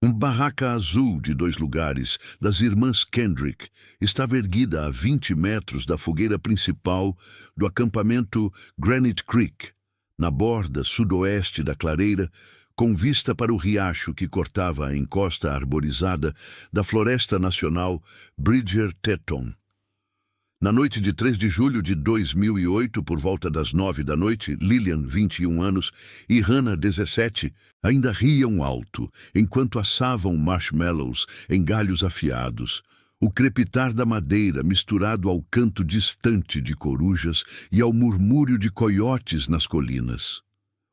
Uma barraca azul de 2 lugares das irmãs Kendrick estava erguida a 20 metros da fogueira principal do acampamento Granite Creek, na borda sudoeste da clareira, com vista para o riacho que cortava a encosta arborizada da Floresta Nacional Bridger-Teton. Na noite de 3 de julho de 2008, por volta das 9 da noite, Lillian, 21 anos, e Hannah, 17, ainda riam alto, enquanto assavam marshmallows em galhos afiados. O crepitar da madeira misturado ao canto distante de corujas e ao murmúrio de coiotes nas colinas.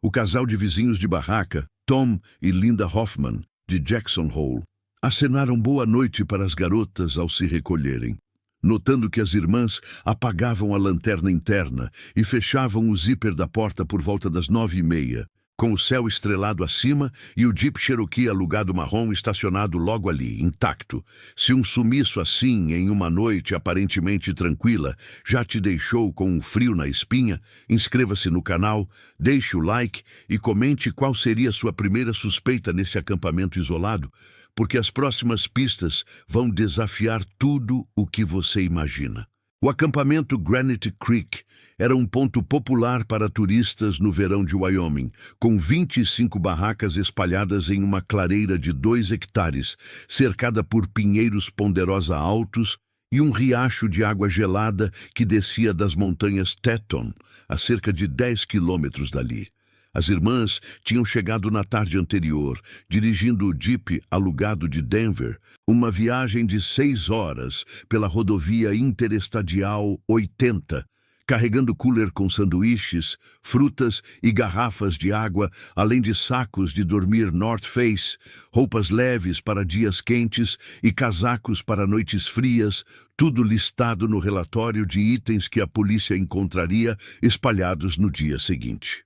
O casal de vizinhos de barraca, Tom e Linda Hoffman, de Jackson Hole, acenaram boa noite para as garotas ao se recolherem. Notando que as irmãs apagavam a lanterna interna e fechavam o zíper da porta por volta das 9h30, com o céu estrelado acima e o Jeep Cherokee alugado marrom estacionado logo ali, intacto. Se um sumiço assim em uma noite aparentemente tranquila já te deixou com um frio na espinha, inscreva-se no canal, deixe o like e comente qual seria sua primeira suspeita nesse acampamento isolado, porque as próximas pistas vão desafiar tudo o que você imagina. O acampamento Granite Creek era um ponto popular para turistas no verão de Wyoming, com 25 barracas espalhadas em uma clareira de 2 hectares, cercada por pinheiros ponderosa altos e um riacho de água gelada que descia das montanhas Teton, a cerca de 10 quilômetros dali. As irmãs tinham chegado na tarde anterior, dirigindo o Jeep alugado de Denver, uma viagem de 6 horas pela rodovia interestadial 80, carregando cooler com sanduíches, frutas e garrafas de água, além de sacos de dormir North Face, roupas leves para dias quentes e casacos para noites frias, tudo listado no relatório de itens que a polícia encontraria espalhados no dia seguinte.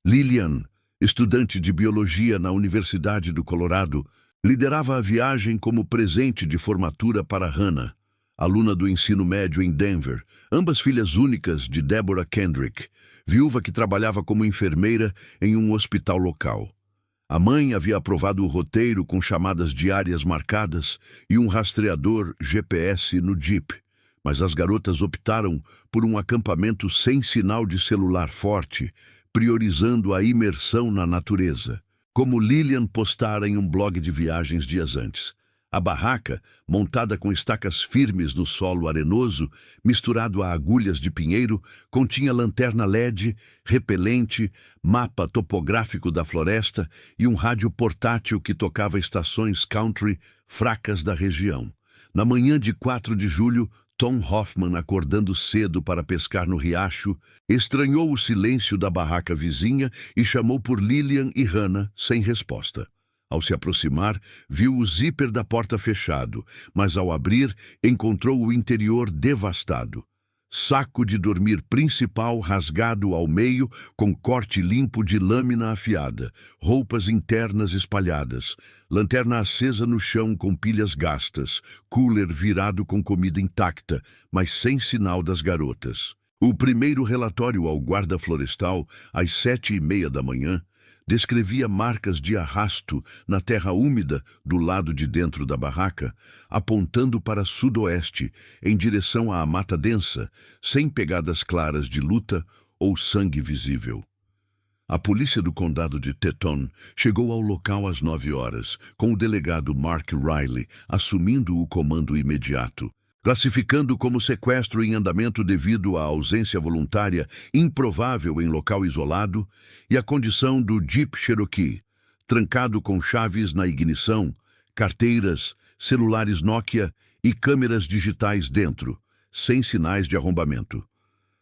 Lillian, estudante de biologia na Universidade do Colorado, liderava a viagem como presente de formatura para Hannah, aluna do ensino médio em Denver, ambas filhas únicas de Deborah Kendrick, viúva que trabalhava como enfermeira em um hospital local. A mãe havia aprovado o roteiro com chamadas diárias marcadas e um rastreador GPS no Jeep, mas as garotas optaram por um acampamento sem sinal de celular forte, priorizando a imersão na natureza, como Lillian postara em um blog de viagens dias antes. A barraca, montada com estacas firmes no solo arenoso, misturado a agulhas de pinheiro, continha lanterna LED, repelente, mapa topográfico da floresta e um rádio portátil que tocava estações country fracas da região. Na manhã de 4 de julho, Tom Hoffman, acordando cedo para pescar no riacho, estranhou o silêncio da barraca vizinha e chamou por Lillian e Hannah sem resposta. Ao se aproximar, viu o zíper da porta fechado, mas ao abrir, encontrou o interior devastado. Saco de dormir principal rasgado ao meio, com corte limpo de lâmina afiada, roupas internas espalhadas, lanterna acesa no chão com pilhas gastas, cooler virado com comida intacta, mas sem sinal das garotas. O primeiro relatório ao guarda florestal, às 7h30 da manhã, descrevia marcas de arrasto na terra úmida do lado de dentro da barraca, apontando para sudoeste, em direção à mata densa, sem pegadas claras de luta ou sangue visível. A polícia do condado de Teton chegou ao local às 9 horas, com o delegado Mark Riley assumindo o comando imediato, classificando como sequestro em andamento devido à ausência voluntária improvável em local isolado e a condição do Jeep Cherokee, trancado com chaves na ignição, carteiras, celulares Nokia e câmeras digitais dentro, sem sinais de arrombamento.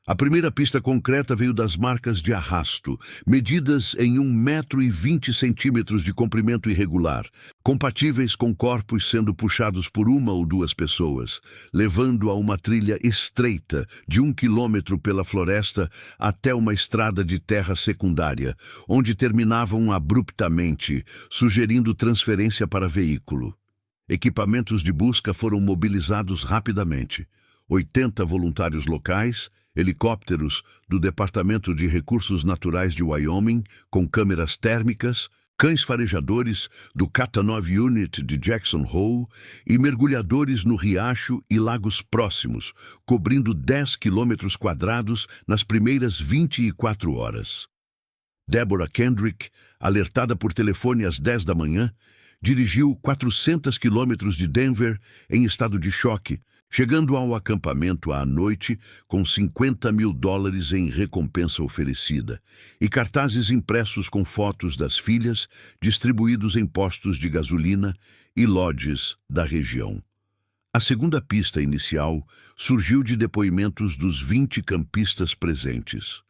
A primeira pista concreta veio das marcas de arrasto, medidas em 1,20 m de comprimento irregular, compatíveis com corpos sendo puxados por 1 ou 2 pessoas, levando a uma trilha estreita de 1 quilômetro pela floresta até uma estrada de terra secundária, onde terminavam abruptamente, sugerindo transferência para veículo. Equipamentos de busca foram mobilizados rapidamente. 80 voluntários locais, helicópteros do Departamento de Recursos Naturais de Wyoming, com câmeras térmicas, cães farejadores do Katanov Unit de Jackson Hole e mergulhadores no riacho e lagos próximos, cobrindo 10 quilômetros quadrados nas primeiras 24 horas. Deborah Kendrick, alertada por telefone às 10 da manhã, dirigiu 400 quilômetros de Denver em estado de choque, chegando ao acampamento à noite com $50 mil em recompensa oferecida e cartazes impressos com fotos das filhas distribuídos em postos de gasolina e lodges da região. A segunda pista inicial surgiu de depoimentos dos 20 campistas presentes.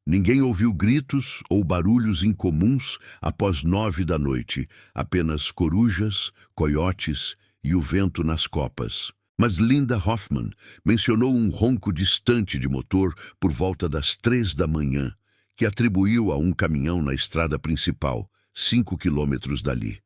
Ninguém ouviu gritos ou barulhos incomuns após 9 da noite, apenas corujas, coiotes e o vento nas copas. Mas Linda Hoffman mencionou um ronco distante de motor por volta das 3 da manhã, que atribuiu a um caminhão na estrada principal, 5 quilômetros dali.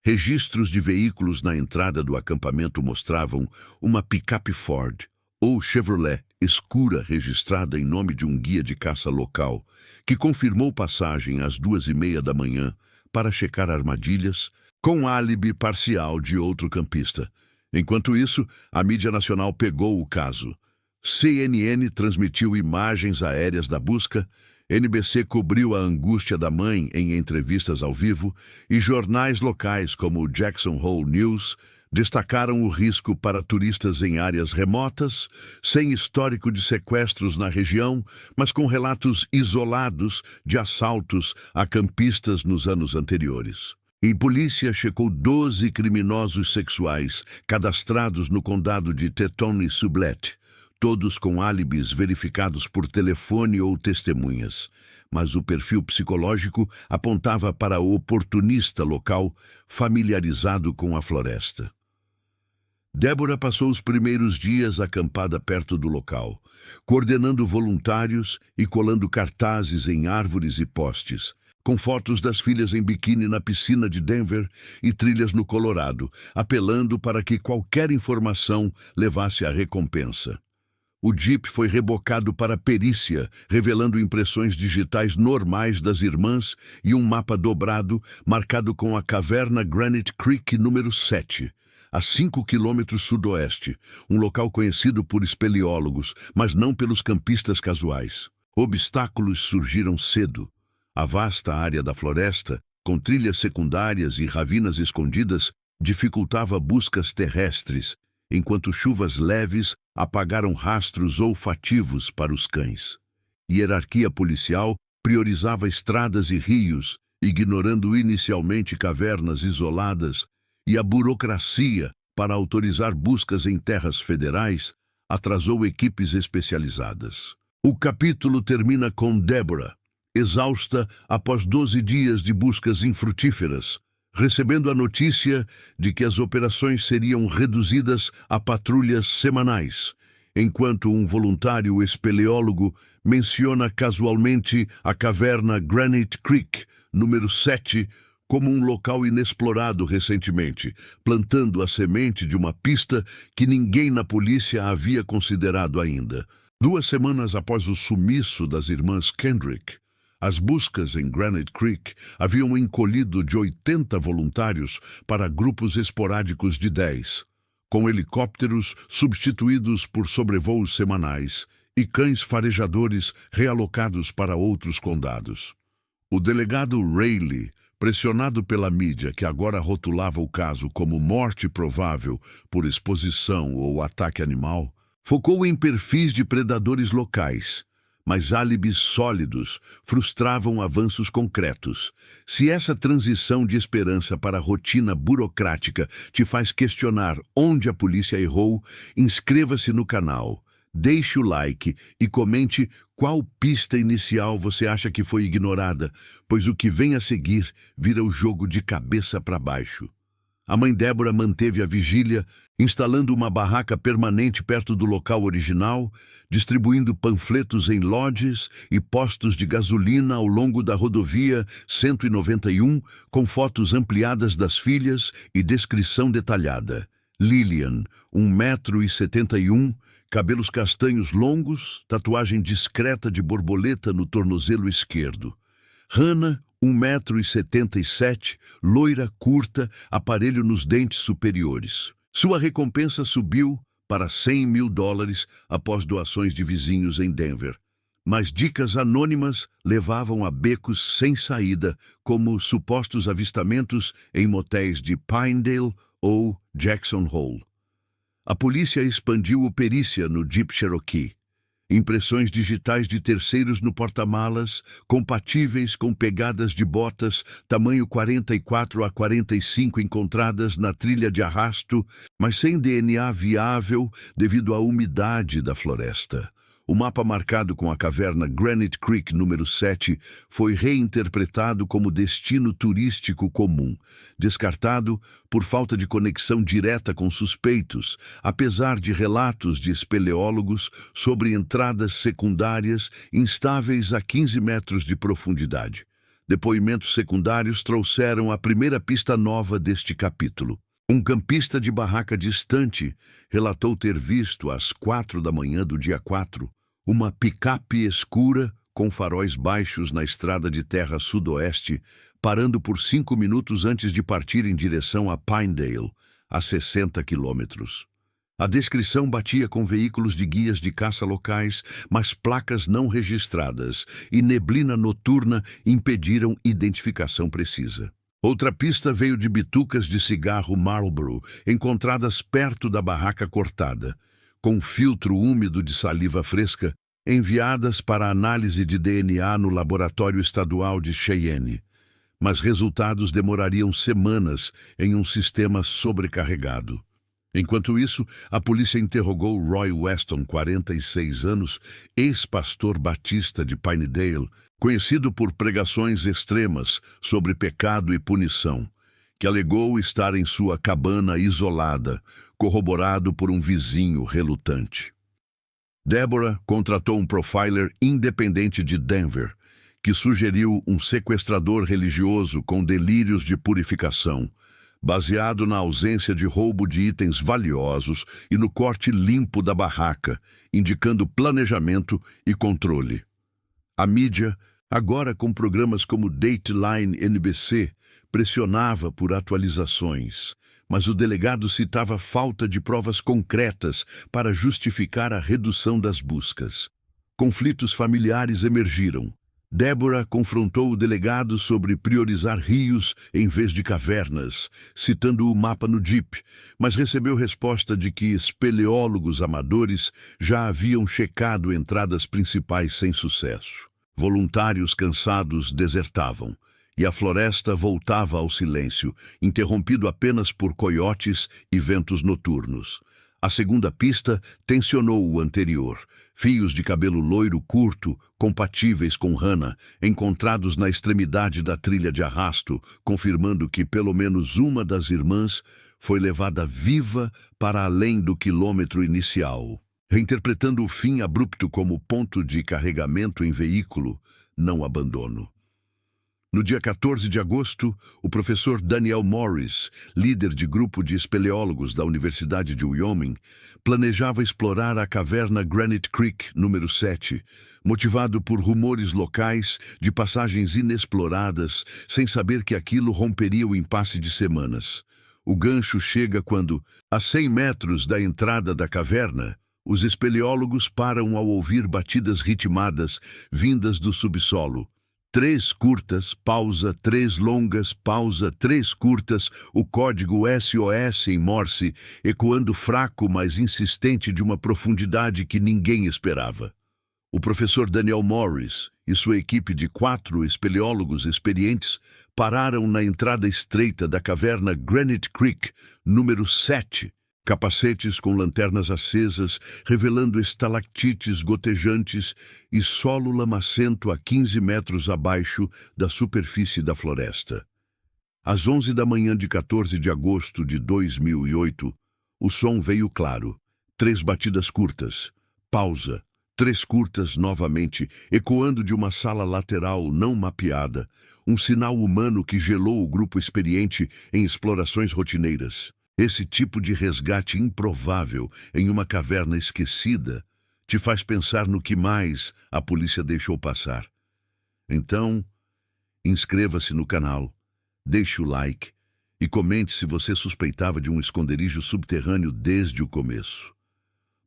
Registros de veículos na entrada do acampamento mostravam uma picape Ford ou Chevrolet escura registrada em nome de um guia de caça local, que confirmou passagem às 2:30 da manhã para checar armadilhas, com álibi parcial de outro campista. Enquanto isso, a mídia nacional pegou o caso. CNN transmitiu imagens aéreas da busca, NBC cobriu a angústia da mãe em entrevistas ao vivo e jornais locais como o Jackson Hole News destacaram o risco para turistas em áreas remotas, sem histórico de sequestros na região, mas com relatos isolados de assaltos a campistas nos anos anteriores. E polícia checou 12 criminosos sexuais cadastrados no condado de Teton e Sublette, todos com álibis verificados por telefone ou testemunhas. Mas o perfil psicológico apontava para o oportunista local familiarizado com a floresta. Deborah passou os primeiros dias acampada perto do local, coordenando voluntários e colando cartazes em árvores e postes, com fotos das filhas em biquíni na piscina de Denver e trilhas no Colorado, apelando para que qualquer informação levasse à recompensa. O Jeep foi rebocado para perícia, revelando impressões digitais normais das irmãs e um mapa dobrado marcado com a caverna Granite Creek número 7, a 5 quilômetros sudoeste, um local conhecido por espeleólogos, mas não pelos campistas casuais. Obstáculos surgiram cedo. A vasta área da floresta, com trilhas secundárias e ravinas escondidas, dificultava buscas terrestres, enquanto chuvas leves apagaram rastros olfativos para os cães. Hierarquia policial priorizava estradas e rios, ignorando inicialmente cavernas isoladas, e a burocracia para autorizar buscas em terras federais atrasou equipes especializadas. O capítulo termina com Deborah, exausta após 12 dias de buscas infrutíferas, recebendo a notícia de que as operações seriam reduzidas a patrulhas semanais, enquanto um voluntário espeleólogo menciona casualmente a caverna Granite Creek, número 7, como um local inexplorado recentemente, plantando a semente de uma pista que ninguém na polícia havia considerado ainda. 2 semanas após o sumiço das irmãs Kendrick, as buscas em Granite Creek haviam encolhido de 80 voluntários para grupos esporádicos de 10, com helicópteros substituídos por sobrevoos semanais e cães farejadores realocados para outros condados. O delegado Rayleigh, pressionado pela mídia que agora rotulava o caso como morte provável por exposição ou ataque animal, focou em perfis de predadores locais, mas álibis sólidos frustravam avanços concretos. Se essa transição de esperança para a rotina burocrática te faz questionar onde a polícia errou, inscreva-se no canal, deixe o like e comente qual pista inicial você acha que foi ignorada, pois o que vem a seguir vira o jogo de cabeça para baixo. A mãe Deborah manteve a vigília, instalando uma barraca permanente perto do local original, distribuindo panfletos em lodges e postos de gasolina ao longo da rodovia 191, com fotos ampliadas das filhas e descrição detalhada. Lillian, 1,71 m, cabelos castanhos longos, tatuagem discreta de borboleta no tornozelo esquerdo. Hannah, 1,77 m, loira curta, aparelho nos dentes superiores. Sua recompensa subiu para $100 mil após doações de vizinhos em Denver. Mas dicas anônimas levavam a becos sem saída, como supostos avistamentos em motéis de Pinedale ou Jackson Hole. A polícia expandiu a perícia no Jeep Cherokee. Impressões digitais de terceiros no porta-malas, compatíveis com pegadas de botas, tamanho 44x45 encontradas na trilha de arrasto, mas sem DNA viável devido à umidade da floresta. O mapa marcado com a caverna Granite Creek número 7 foi reinterpretado como destino turístico comum, descartado por falta de conexão direta com suspeitos, apesar de relatos de espeleólogos sobre entradas secundárias instáveis a 15 metros de profundidade. Depoimentos secundários trouxeram a primeira pista nova deste capítulo. Um campista de barraca distante relatou ter visto às 4 da manhã do dia 4 uma picape escura com faróis baixos na estrada de terra sudoeste, parando por 5 minutos antes de partir em direção a Pinedale, a 60 quilômetros. A descrição batia com veículos de guias de caça locais, mas placas não registradas e neblina noturna impediram identificação precisa. Outra pista veio de bitucas de cigarro Marlboro, encontradas perto da barraca cortada, com filtro úmido de saliva fresca, enviadas para análise de DNA no Laboratório Estadual de Cheyenne. Mas resultados demorariam semanas em um sistema sobrecarregado. Enquanto isso, a polícia interrogou Roy Weston, 46 anos, ex-pastor batista de Pinedale, conhecido por pregações extremas sobre pecado e punição, que alegou estar em sua cabana isolada, corroborado por um vizinho relutante. Deborah contratou um profiler independente de Denver, que sugeriu um sequestrador religioso com delírios de purificação, baseado na ausência de roubo de itens valiosos e no corte limpo da barraca, indicando planejamento e controle. A mídia, agora com programas como Dateline NBC, pressionava por atualizações, mas o delegado citava falta de provas concretas para justificar a redução das buscas. Conflitos familiares emergiram. Deborah confrontou o delegado sobre priorizar rios em vez de cavernas, citando o mapa no Jeep, mas recebeu resposta de que espeleólogos amadores já haviam checado entradas principais sem sucesso. Voluntários cansados desertavam, e a floresta voltava ao silêncio, interrompido apenas por coiotes e ventos noturnos. A segunda pista tensionou o anterior. Fios de cabelo loiro curto, compatíveis com Hannah, encontrados na extremidade da trilha de arrasto, confirmando que pelo menos uma das irmãs foi levada viva para além do quilômetro inicial. Reinterpretando o fim abrupto como ponto de carregamento em veículo, não abandono. No dia 14 de agosto, o professor Daniel Morris, líder de grupo de espeleólogos da Universidade de Wyoming, planejava explorar a caverna Granite Creek número 7, motivado por rumores locais de passagens inexploradas, sem saber que aquilo romperia o impasse de semanas. O gancho chega quando, a 100 metros da entrada da caverna, os espeleólogos param ao ouvir batidas ritmadas vindas do subsolo. 3 curtas, pausa, 3 longas, pausa, 3 curtas, o código SOS em Morse, ecoando fraco, mas insistente de uma profundidade que ninguém esperava. O professor Daniel Morris e sua equipe de 4 espeleólogos experientes pararam na entrada estreita da caverna Granite Creek, número 7, capacetes com lanternas acesas, revelando estalactites gotejantes e solo lamacento a 15 metros abaixo da superfície da floresta. Às 11 da manhã de 14 de agosto de 2008, o som veio claro. 3 batidas curtas. Pausa. 3 curtas novamente, ecoando de uma sala lateral não mapeada, um sinal humano que gelou o grupo experiente em explorações rotineiras. Esse tipo de resgate improvável em uma caverna esquecida te faz pensar no que mais a polícia deixou passar. Então, Inscreva-se no canal, deixe o like e comente se você suspeitava de um esconderijo subterrâneo desde o começo.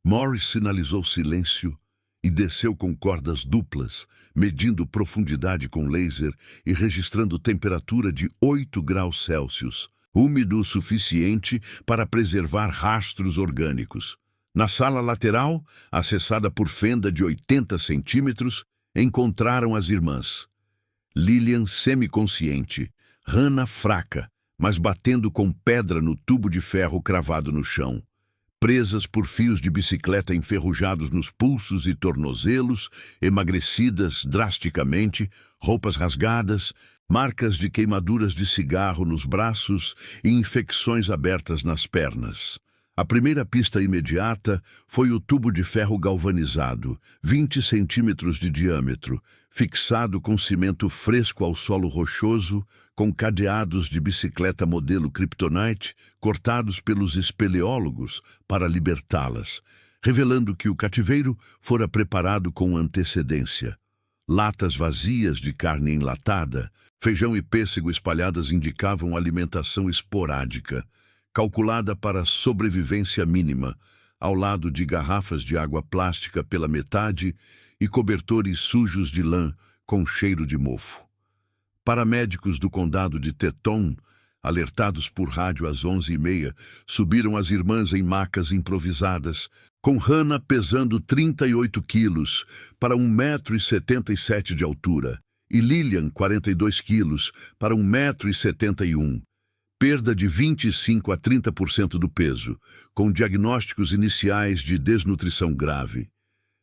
Morris sinalizou silêncio e desceu com cordas duplas, medindo profundidade com laser e registrando temperatura de 8 graus Celsius, úmido o suficiente para preservar rastros orgânicos. Na sala lateral, acessada por fenda de 80 centímetros, encontraram as irmãs. Lillian semiconsciente, Hannah fraca, mas batendo com pedra no tubo de ferro cravado no chão. Presas por fios de bicicleta enferrujados nos pulsos e tornozelos, emagrecidas drasticamente, roupas rasgadas, marcas de queimaduras de cigarro nos braços e infecções abertas nas pernas. A primeira pista imediata foi o tubo de ferro galvanizado, 20 centímetros de diâmetro, fixado com cimento fresco ao solo rochoso, com cadeados de bicicleta modelo Kryptonite cortados pelos espeleólogos para libertá-las, revelando que o cativeiro fora preparado com antecedência. Latas vazias de carne enlatada, feijão e pêssego espalhadas indicavam alimentação esporádica, calculada para sobrevivência mínima, ao lado de garrafas de água plástica pela metade e cobertores sujos de lã com cheiro de mofo. Paramédicos do condado de Teton, alertados por rádio às 11h30, subiram as irmãs em macas improvisadas, com Hannah pesando 38 quilos para 1,77 m de altura e Lillian 42 quilos para 1,71 m. Perda de 25 a 30% do peso, com diagnósticos iniciais de desnutrição grave,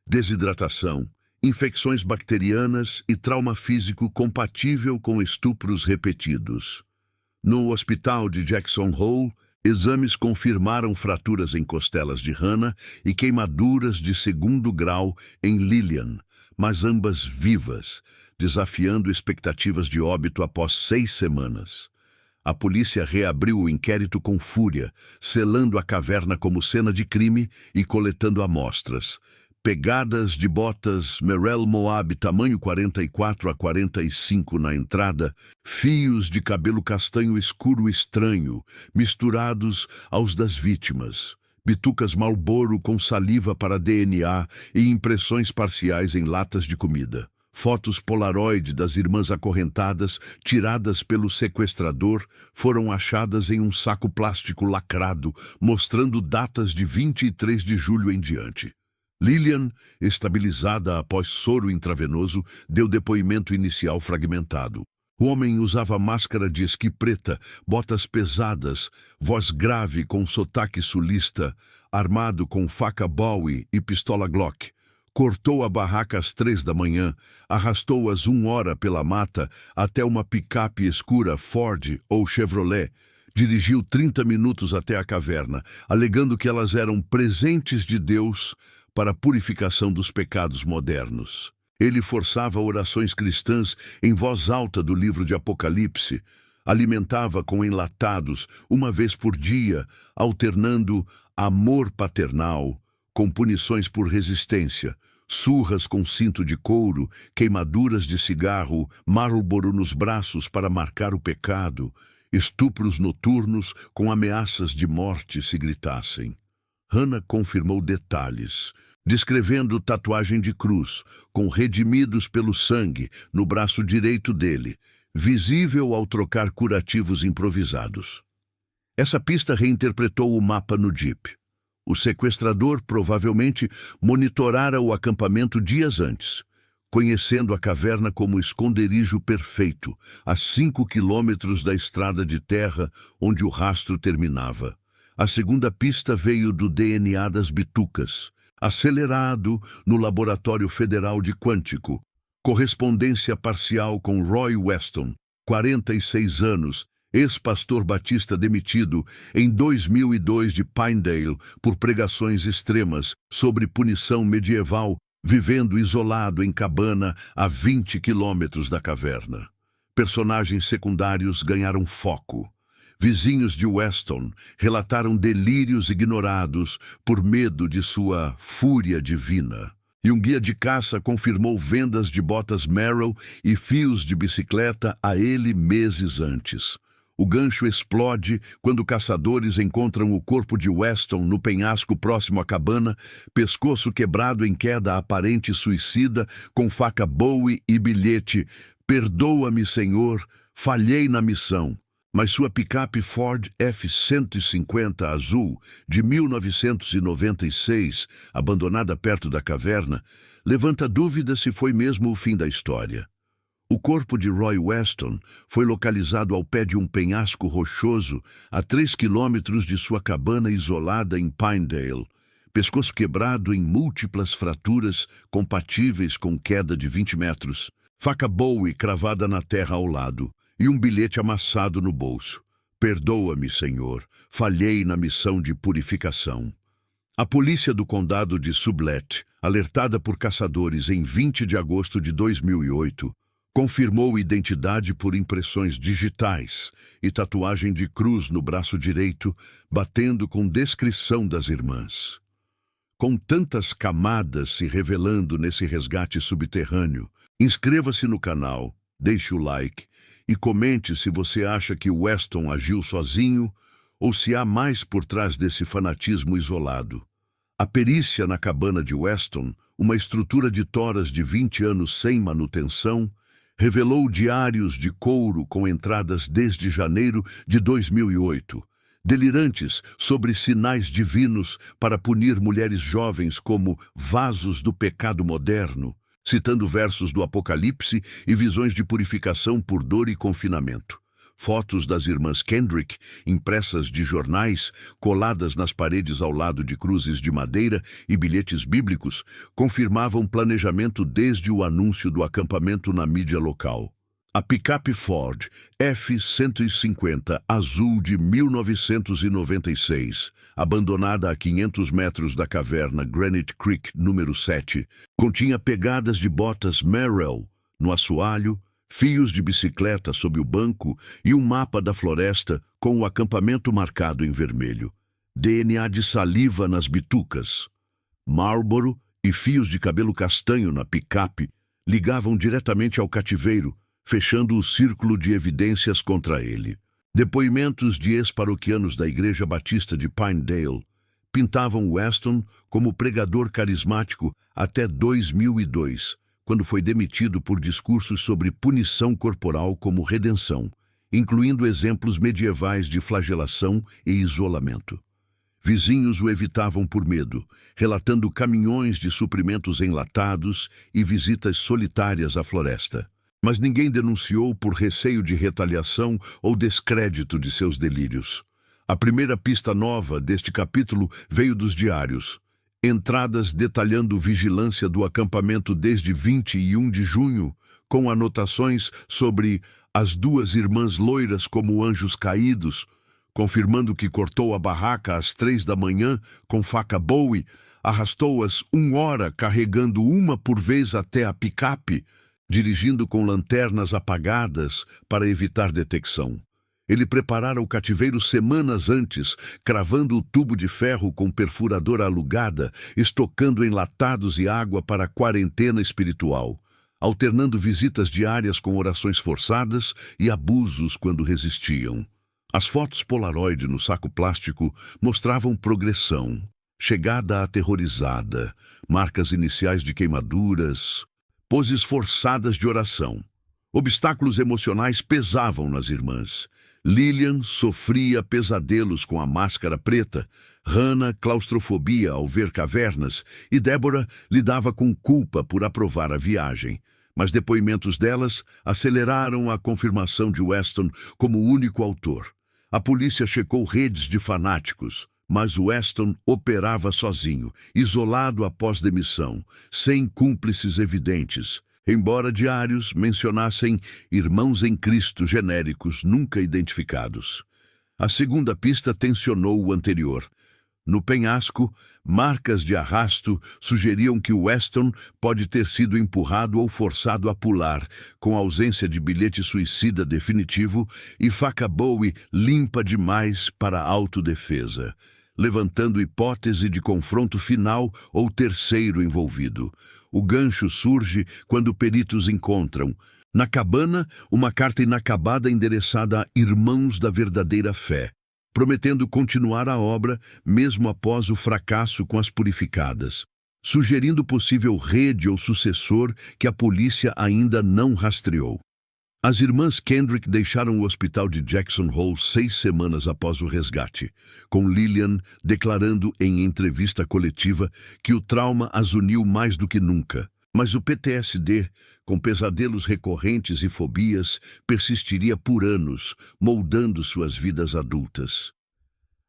desidratação, infecções bacterianas e trauma físico compatível com estupros repetidos. No hospital de Jackson Hole, exames confirmaram fraturas em costelas de Hannah e queimaduras de 2º grau em Lillian, mas ambas vivas, desafiando expectativas de óbito após 6 semanas. A polícia reabriu o inquérito com fúria, selando a caverna como cena de crime e coletando amostras. Pegadas de botas Merrell Moab tamanho 44 a 45 na entrada, fios de cabelo castanho escuro estranho, misturados aos das vítimas, bitucas Marlboro com saliva para DNA e impressões parciais em latas de comida. Fotos Polaroid das irmãs acorrentadas, tiradas pelo sequestrador, foram achadas em um saco plástico lacrado, mostrando datas de 23 de julho em diante. Lillian, estabilizada após soro intravenoso, deu depoimento inicial fragmentado. O homem usava máscara de esqui preta, botas pesadas, voz grave com sotaque sulista, armado com faca Bowie e pistola Glock. Cortou a barraca às 3 da manhã, arrastou-as 1 hora pela mata até uma picape escura Ford ou Chevrolet. Dirigiu 30 minutos até a caverna, alegando que elas eram presentes de Deus para a purificação dos pecados modernos. Ele forçava orações cristãs em voz alta do livro de Apocalipse, alimentava com enlatados 1 vez por dia, alternando amor paternal com punições por resistência, surras com cinto de couro, queimaduras de cigarro, Marlboro nos braços para marcar o pecado, estupros noturnos com ameaças de morte se gritassem. Hannah confirmou detalhes, descrevendo tatuagem de cruz, com redimidos pelo sangue no braço direito dele, visível ao trocar curativos improvisados. Essa pista reinterpretou o mapa no Jeep. O sequestrador provavelmente monitorara o acampamento dias antes, conhecendo a caverna como esconderijo perfeito, a 5 quilômetros da estrada de terra onde o rastro terminava. A segunda pista veio do DNA das bitucas, acelerado no Laboratório Federal de Quântico, correspondência parcial com Roy Weston, 46 anos, ex-pastor batista demitido em 2002 de Pinedale por pregações extremas sobre punição medieval, vivendo isolado em cabana a 20 quilômetros da caverna. Personagens secundários ganharam foco. Vizinhos de Weston relataram delírios ignorados por medo de sua fúria divina. E um guia de caça confirmou vendas de botas Merrell e fios de bicicleta a ele meses antes. O gancho explode quando caçadores encontram o corpo de Weston no penhasco próximo à cabana, pescoço quebrado em queda aparente suicida, com faca Bowie e bilhete: "Perdoa-me, Senhor, falhei na missão." Mas sua picape Ford F-150 azul, de 1996, abandonada perto da caverna, levanta dúvida se foi mesmo o fim da história. O corpo de Roy Weston foi localizado ao pé de um penhasco rochoso a 3 quilômetros de sua cabana isolada em Pinedale, pescoço quebrado em múltiplas fraturas compatíveis com queda de 20 metros, faca Bowie cravada na terra ao lado e um bilhete amassado no bolso: "Perdoa-me, Senhor, falhei na missão de purificação." A polícia do condado de Sublette, alertada por caçadores em 20 de agosto de 2008, confirmou identidade por impressões digitais e tatuagem de cruz no braço direito, batendo com descrição das irmãs. Com tantas camadas se revelando nesse resgate subterrâneo, inscreva-se no canal, deixe o like e comente se você acha que Weston agiu sozinho ou se há mais por trás desse fanatismo isolado. A perícia na cabana de Weston, uma estrutura de toras de 20 anos sem manutenção, revelou diários de couro com entradas desde janeiro de 2008, delirantes sobre sinais divinos para punir mulheres jovens como vasos do pecado moderno, citando versos do Apocalipse e visões de purificação por dor e confinamento. Fotos das irmãs Kendrick, impressas de jornais, coladas nas paredes ao lado de cruzes de madeira e bilhetes bíblicos, confirmavam planejamento desde o anúncio do acampamento na mídia local. A picape Ford F-150 azul de 1996, abandonada a 500 metros da caverna Granite Creek número 7, continha pegadas de botas Merrell no assoalho, fios de bicicleta sob o banco e um mapa da floresta com o acampamento marcado em vermelho. DNA de saliva nas bitucas. Marlboro e fios de cabelo castanho na picape ligavam diretamente ao cativeiro, fechando o círculo de evidências contra ele. Depoimentos de ex-paroquianos da Igreja Batista de Pinedale pintavam Weston como pregador carismático até 2002, quando foi demitido por discursos sobre punição corporal como redenção, incluindo exemplos medievais de flagelação e isolamento. Vizinhos o evitavam por medo, relatando caminhões de suprimentos enlatados e visitas solitárias à floresta. Mas ninguém denunciou por receio de retaliação ou descrédito de seus delírios. A primeira pista nova deste capítulo veio dos diários. Entradas detalhando vigilância do acampamento desde 21 de junho, com anotações sobre as duas irmãs loiras como anjos caídos, confirmando que cortou a barraca às 3 da manhã com faca Bowie, arrastou-as 1 hora carregando uma por vez até a picape, dirigindo com lanternas apagadas para evitar detecção. Ele preparara o cativeiro semanas antes, cravando o tubo de ferro com perfuradora alugada, estocando enlatados e água para a quarentena espiritual, alternando visitas diárias com orações forçadas e abusos quando resistiam. As fotos Polaroid no saco plástico mostravam progressão, chegada aterrorizada, marcas iniciais de queimaduras, poses forçadas de oração. Obstáculos emocionais pesavam nas irmãs. Lillian sofria pesadelos com a máscara preta, Hannah claustrofobia ao ver cavernas e Deborah lidava com culpa por aprovar a viagem. Mas depoimentos delas aceleraram a confirmação de Weston como o único autor. A polícia checou redes de fanáticos, mas Weston operava sozinho, isolado após demissão, sem cúmplices evidentes. Embora diários mencionassem irmãos em Cristo genéricos nunca identificados. A segunda pista tensionou o anterior. No penhasco, marcas de arrasto sugeriam que Weston pode ter sido empurrado ou forçado a pular, com ausência de bilhete suicida definitivo e faca Bowie limpa demais para autodefesa. levantando hipótese de confronto final ou terceiro envolvido. O gancho surge quando peritos encontram, na cabana, uma carta inacabada endereçada a irmãos da verdadeira fé, prometendo continuar a obra mesmo após o fracasso com as purificadas, sugerindo possível rede ou sucessor que a polícia ainda não rastreou. As irmãs Kendrick deixaram o hospital de Jackson Hole 6 semanas após o resgate, com Lillian declarando em entrevista coletiva que o trauma as uniu mais do que nunca. Mas o PTSD, com pesadelos recorrentes e fobias, persistiria por anos, moldando suas vidas adultas.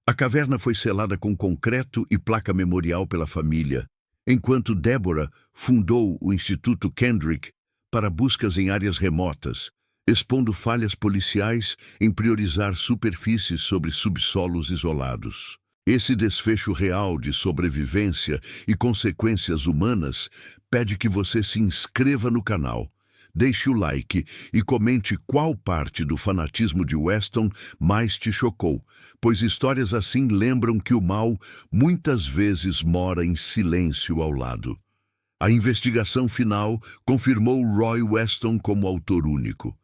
A caverna foi selada com concreto e placa memorial pela família, enquanto Deborah fundou o Instituto Kendrick para buscas em áreas remotas, expondo falhas policiais em priorizar superfícies sobre subsolos isolados. Esse desfecho real de sobrevivência e consequências humanas pede que você se inscreva no canal, deixe o like e comente qual parte do fanatismo de Weston mais te chocou, pois histórias assim lembram que o mal muitas vezes mora em silêncio ao lado. A investigação final confirmou Roy Weston como autor único.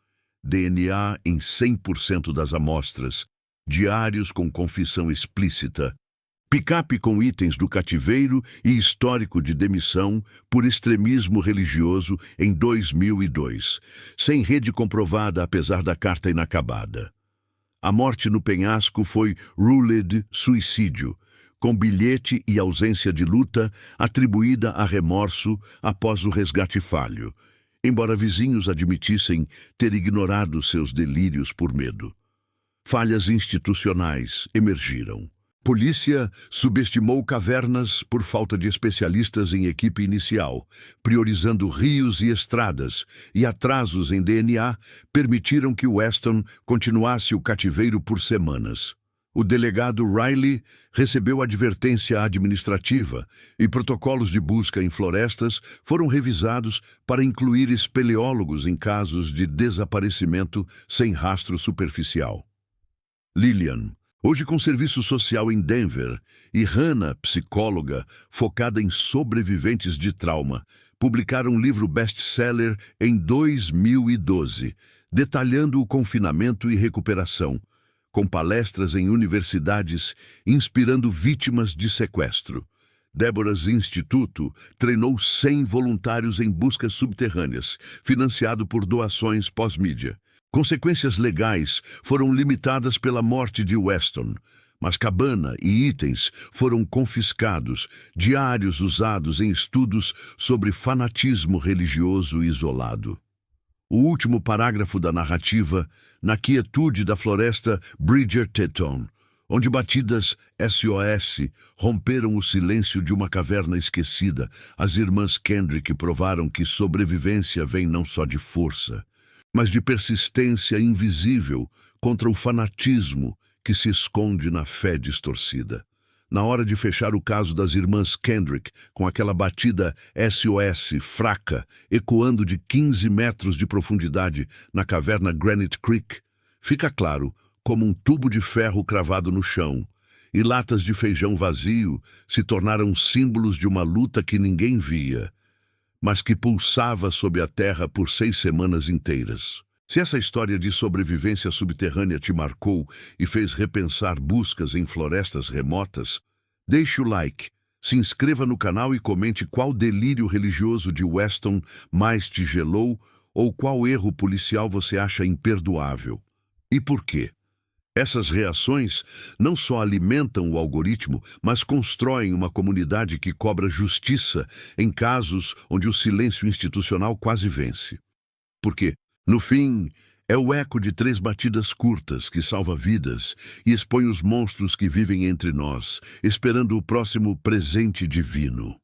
DNA em 100% das amostras, diários com confissão explícita, picape com itens do cativeiro e histórico de demissão por extremismo religioso em 2002, sem rede comprovada apesar da carta inacabada. A morte no penhasco foi ruled suicídio, com bilhete e ausência de luta atribuída a remorso após o resgate falho, embora vizinhos admitissem ter ignorado seus delírios por medo. Falhas institucionais emergiram. Polícia subestimou cavernas por falta de especialistas em equipe inicial, priorizando rios e estradas, e atrasos em DNA permitiram que Weston continuasse o cativeiro por semanas. O delegado Riley recebeu advertência administrativa e protocolos de busca em florestas foram revisados para incluir espeleólogos em casos de desaparecimento sem rastro superficial. Lillian, hoje com serviço social em Denver, e Hannah, psicóloga, focada em sobreviventes de trauma, publicaram um livro best-seller em 2012, detalhando o confinamento e recuperação, com palestras em universidades inspirando vítimas de sequestro. Deborah's Instituto treinou 100 voluntários em buscas subterrâneas, financiado por doações pós-mídia. Consequências legais foram limitadas pela morte de Weston, mas cabana e itens foram confiscados, diários usados em estudos sobre fanatismo religioso isolado. O último parágrafo da narrativa, na quietude da floresta Bridgerton, onde batidas SOS romperam o silêncio de uma caverna esquecida, as irmãs Kendrick provaram que sobrevivência vem não só de força, mas de persistência invisível contra o fanatismo que se esconde na fé distorcida. Na hora de fechar o caso das irmãs Kendrick, com aquela batida SOS fraca, ecoando de 15 metros de profundidade na caverna Granite Creek, fica claro como um tubo de ferro cravado no chão, e latas de feijão vazio se tornaram símbolos de uma luta que ninguém via, mas que pulsava sob a terra por 6 semanas inteiras. Se essa história de sobrevivência subterrânea te marcou e fez repensar buscas em florestas remotas, deixe o like, se inscreva no canal e comente qual delírio religioso de Weston mais te gelou ou qual erro policial você acha imperdoável. E por quê? Essas reações não só alimentam o algoritmo, mas constroem uma comunidade que cobra justiça em casos onde o silêncio institucional quase vence. Porque, no fim, é o eco de 3 batidas curtas que salva vidas e expõe os monstros que vivem entre nós, esperando o próximo presente divino.